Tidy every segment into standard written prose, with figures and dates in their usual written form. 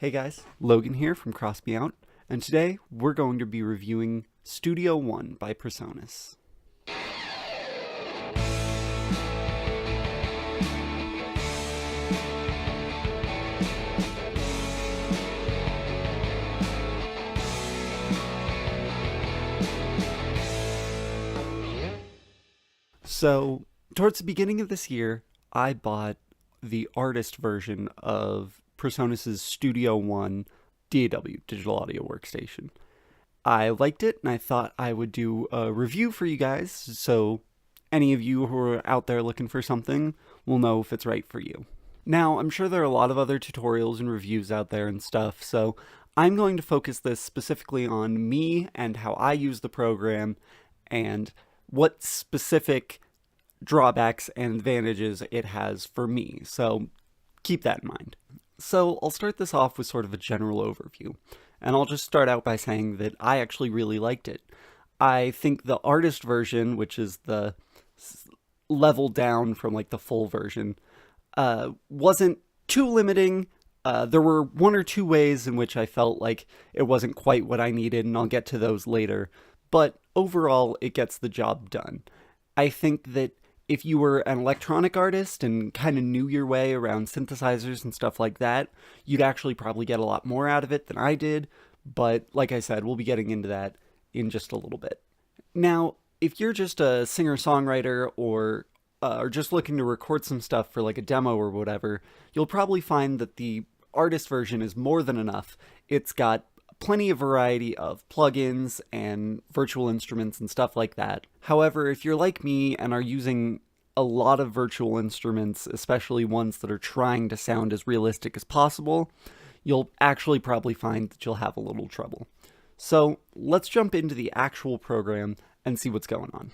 Hey guys, Logan here from Cross Me Out, and today we're going to be reviewing Studio One by Presonus. So, towards the beginning of this year, I bought the artist version of Presonus' Studio One DAW, Digital Audio Workstation. I liked it, and I thought I would do a review for you guys, so any of you who are out there looking for something will know if it's right for you. Now, I'm sure there are a lot of other tutorials and reviews out there and stuff, so I'm going to focus this specifically on me and how I use the program and what specific drawbacks and advantages it has for me, so keep that in mind. So I'll start this off with sort of a general overview, and I'll just start out by saying that I actually really liked it. I think the artist version, which is the level down from like the full version, wasn't too limiting. There were one or two ways in which I felt like it wasn't quite what I needed, and I'll get to those later, but overall it gets the job done. I think that if you were an electronic artist and kind of knew your way around synthesizers and stuff like that, you'd actually probably get a lot more out of it than I did, but like I said, we'll be getting into that in just a little bit. Now, if you're just a singer-songwriter or just looking to record some stuff for like a demo or whatever, you'll probably find that the artist version is more than enough. It's got plenty of variety of plugins and virtual instruments and stuff like that. However, if you're like me and are using a lot of virtual instruments, especially ones that are trying to sound as realistic as possible, you'll actually probably find that you'll have a little trouble. So let's jump into the actual program and see what's going on.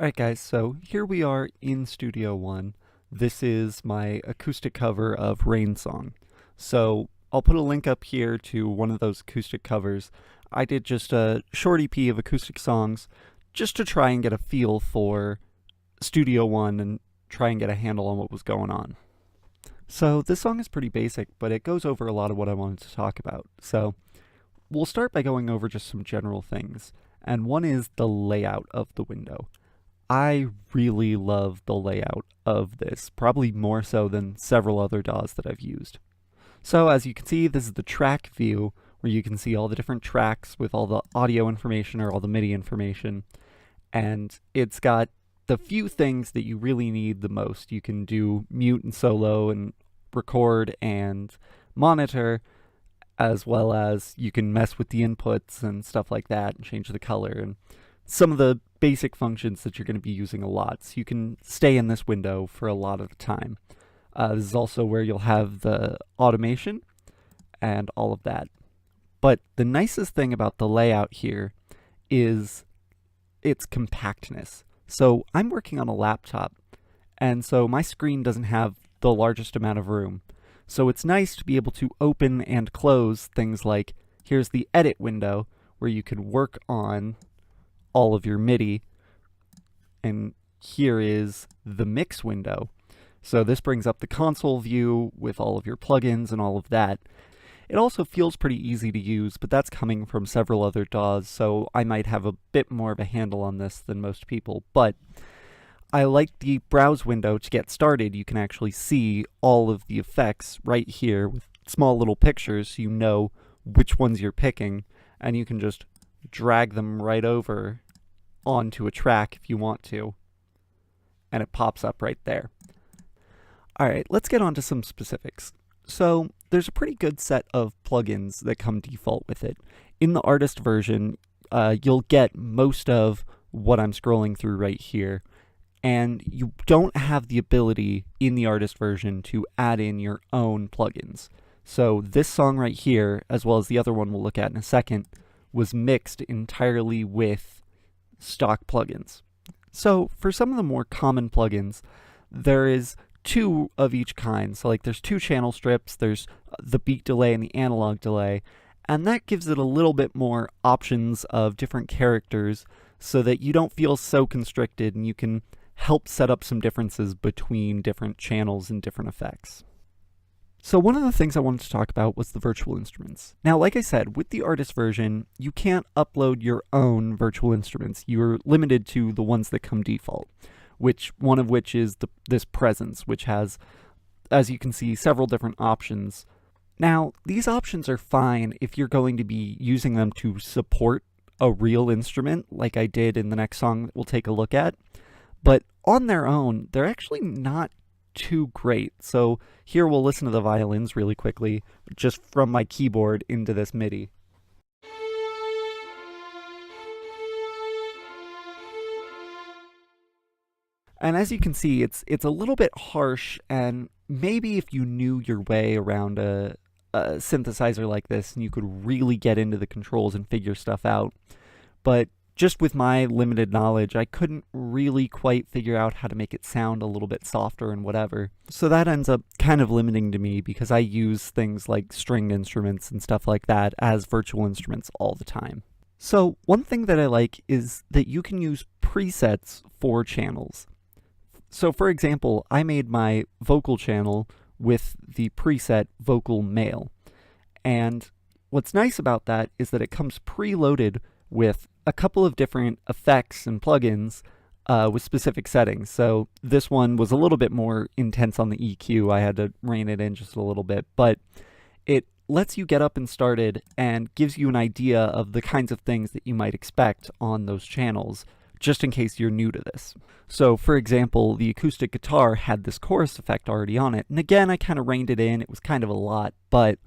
Alright guys, so here we are in Studio One. This is my acoustic cover of Rain Song. So I'll put a link up here to one of those acoustic covers. I did just a short EP of acoustic songs just to try and get a feel for Studio One and try and get a handle on what was going on. So this song is pretty basic, but it goes over a lot of what I wanted to talk about. So we'll start by going over just some general things, and one is the layout of the window. I really love the layout of this, probably more so than several other DAWs that I've used. So as you can see, this is the track view, where you can see all the different tracks with all the audio information or all the MIDI information. And it's got the few things that you really need the most. You can do mute and solo and record and monitor, as well as you can mess with the inputs and stuff like that and change the color and some of the basic functions that you're going to be using a lot. So you can stay in this window for a lot of the time. This is also where you'll have the automation and all of that. But the nicest thing about the layout here is its compactness. So I'm working on a laptop, and so my screen doesn't have the largest amount of room. So it's nice to be able to open and close things like, here's the edit window where you can work on all of your MIDI, and here is the mix window. So this brings up the console view with all of your plugins and all of that. It also feels pretty easy to use, but that's coming from several other DAWs, so I might have a bit more of a handle on this than most people. But I like the browse window to get started. You can actually see all of the effects right here with small little pictures, so you know which ones you're picking, and you can just drag them right over onto a track if you want to, and it pops up right there. Alright, let's get on to some specifics. So, there's a pretty good set of plugins that come default with it. In the artist version, you'll get most of what I'm scrolling through right here, and you don't have the ability in the artist version to add in your own plugins. So this song right here, as well as the other one we'll look at in a second, was mixed entirely with stock plugins. So for some of the more common plugins, there is two of each kind. So like there's two channel strips, there's the beat delay and the analog delay, and that gives it a little bit more options of different characters so that you don't feel so constricted and you can help set up some differences between different channels and different effects. So one of the things I wanted to talk about was the virtual instruments. Now, like I said, with the artist version, you can't upload your own virtual instruments. You're limited to the ones that come default, one of which is this Presence, which has, as you can see, several different options. Now, these options are fine if you're going to be using them to support a real instrument, like I did in the next song that we'll take a look at. But on their own, they're actually not too great. So here we'll listen to the violins really quickly, just from my keyboard into this MIDI. And as you can see, it's a little bit harsh, and maybe if you knew your way around a synthesizer like this, and you could really get into the controls and figure stuff out. But just with my limited knowledge, I couldn't really quite figure out how to make it sound a little bit softer and whatever. So that ends up kind of limiting to me, because I use things like stringed instruments and stuff like that as virtual instruments all the time. So one thing that I like is that you can use presets for channels. So for example, I made my vocal channel with the preset vocal male. And what's nice about that is that it comes preloaded with a couple of different effects and plugins with specific settings. So this one was a little bit more intense on the EQ. I had to rein it in just a little bit, but it lets you get up and started and gives you an idea of the kinds of things that you might expect on those channels, just in case you're new to this. So for example, the acoustic guitar had this chorus effect already on it, and again, I kind of reined it in. It was kind of a lot, but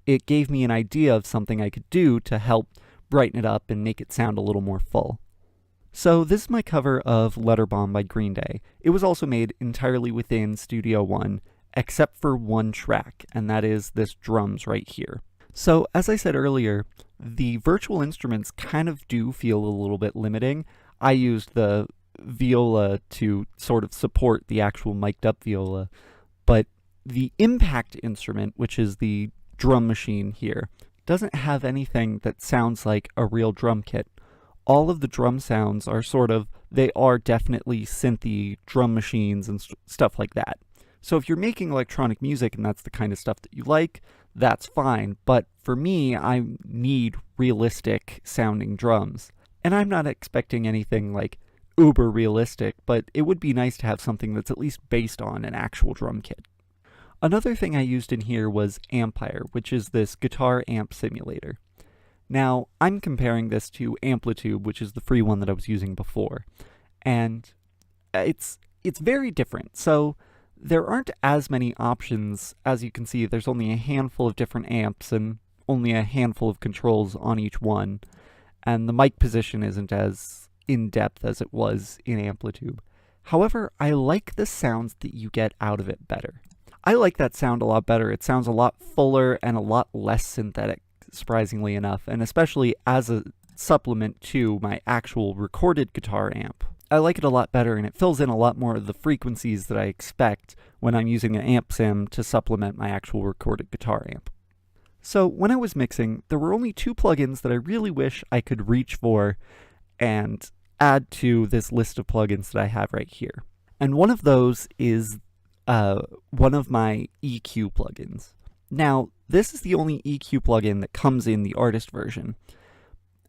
it gave me an idea of something I could do to help brighten it up and make it sound a little more full. So this is my cover of Letter Bomb by Green Day. It was also made entirely within Studio One, except for one track, and that is this drums right here. So as I said earlier, the virtual instruments kind of do feel a little bit limiting. I used the viola to sort of support the actual mic'd up viola, but the impact instrument, which is the drum machine here, doesn't have anything that sounds like a real drum kit. All of the drum sounds are they are definitely synthy drum machines and stuff like that. So if you're making electronic music and that's the kind of stuff that you like, that's fine. But for me, I need realistic sounding drums. And I'm not expecting anything like uber realistic, but it would be nice to have something that's at least based on an actual drum kit. Another thing I used in here was Ampire, which is this guitar amp simulator. Now, I'm comparing this to Amplitude, which is the free one that I was using before, and it's very different. So there aren't as many options. As you can see, there's only a handful of different amps and only a handful of controls on each one, and the mic position isn't as in-depth as it was in Amplitude. However, I like the sounds that you get out of it better. I like that sound a lot better. It sounds a lot fuller and a lot less synthetic, surprisingly enough, and especially as a supplement to my actual recorded guitar amp. I like it a lot better, and it fills in a lot more of the frequencies that I expect when I'm using an amp sim to supplement my actual recorded guitar amp. So when I was mixing, there were only two plugins that I really wish I could reach for and add to this list of plugins that I have right here. And one of those is one of my EQ plugins. Now, this is the only EQ plugin that comes in the artist version.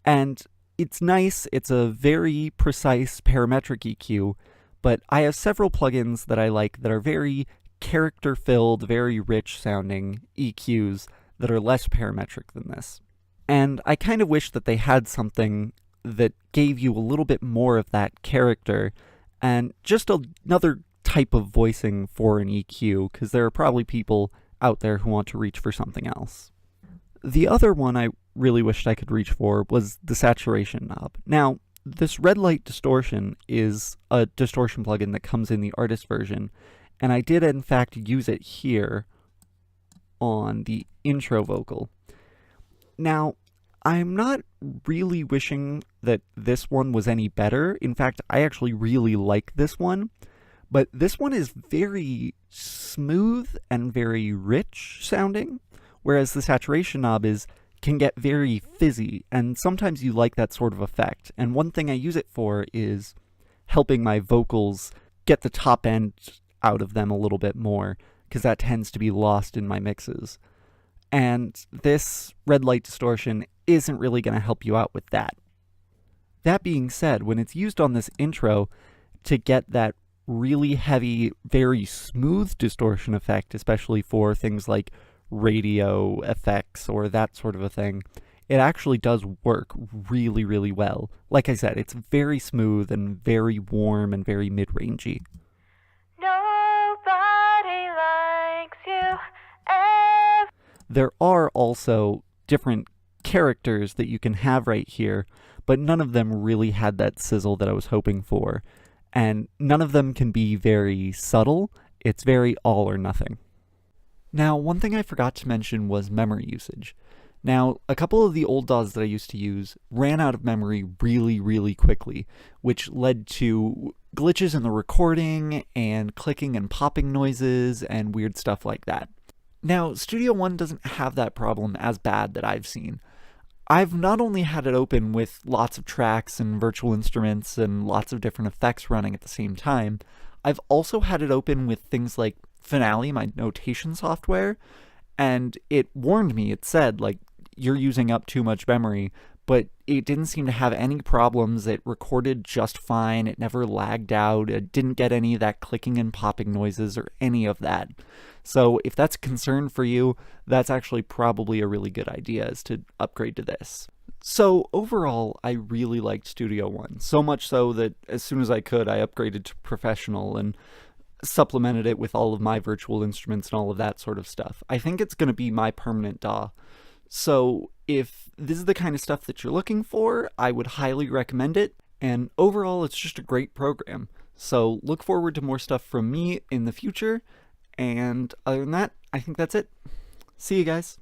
And it's nice, it's a very precise parametric EQ, but I have several plugins that I like that are very character-filled, very rich sounding EQs that are less parametric than this. And I kind of wish that they had something that gave you a little bit more of that character and just another type of voicing for an EQ, because there are probably people out there who want to reach for something else. The other one I really wished I could reach for was the saturation knob. Now, this red light distortion is a distortion plugin that comes in the artist version, and I did in fact use it here on the intro vocal. Now, I'm not really wishing that this one was any better. In fact, I actually really like this one, but this one is very smooth and very rich sounding, whereas the saturation knob can get very fizzy, and sometimes you like that sort of effect. And one thing I use it for is helping my vocals get the top end out of them a little bit more, because that tends to be lost in my mixes. And this red light distortion isn't really going to help you out with that. That being said, when it's used on this intro to get that really heavy, very smooth distortion effect, especially for things like radio effects or that sort of a thing, it actually does work really, really well. Like I said, it's very smooth and very warm and very mid-rangey. Nobody likes you. There are also different characters that you can have right here, but none of them really had that sizzle that I was hoping for. And none of them can be very subtle. It's very all or nothing. Now, one thing I forgot to mention was memory usage. Now, a couple of the old DAWs that I used to use ran out of memory really, really quickly, which led to glitches in the recording and clicking and popping noises and weird stuff like that. Now, Studio One doesn't have that problem as bad that I've seen. I've not only had it open with lots of tracks and virtual instruments and lots of different effects running at the same time, I've also had it open with things like Finale, my notation software, and it warned me. It said, like, you're using up too much memory, but it didn't seem to have any problems. It recorded just fine. It never lagged out. It didn't get any of that clicking and popping noises or any of that. So if that's a concern for you, that's actually probably a really good idea, is to upgrade to this. So overall, I really liked Studio One, so much so that as soon as I could, I upgraded to Professional and supplemented it with all of my virtual instruments and all of that sort of stuff. I think it's going to be my permanent DAW. So if this is the kind of stuff that you're looking for, I would highly recommend it. And overall, it's just a great program. So look forward to more stuff from me in the future. And other than that, I think that's it. See you guys.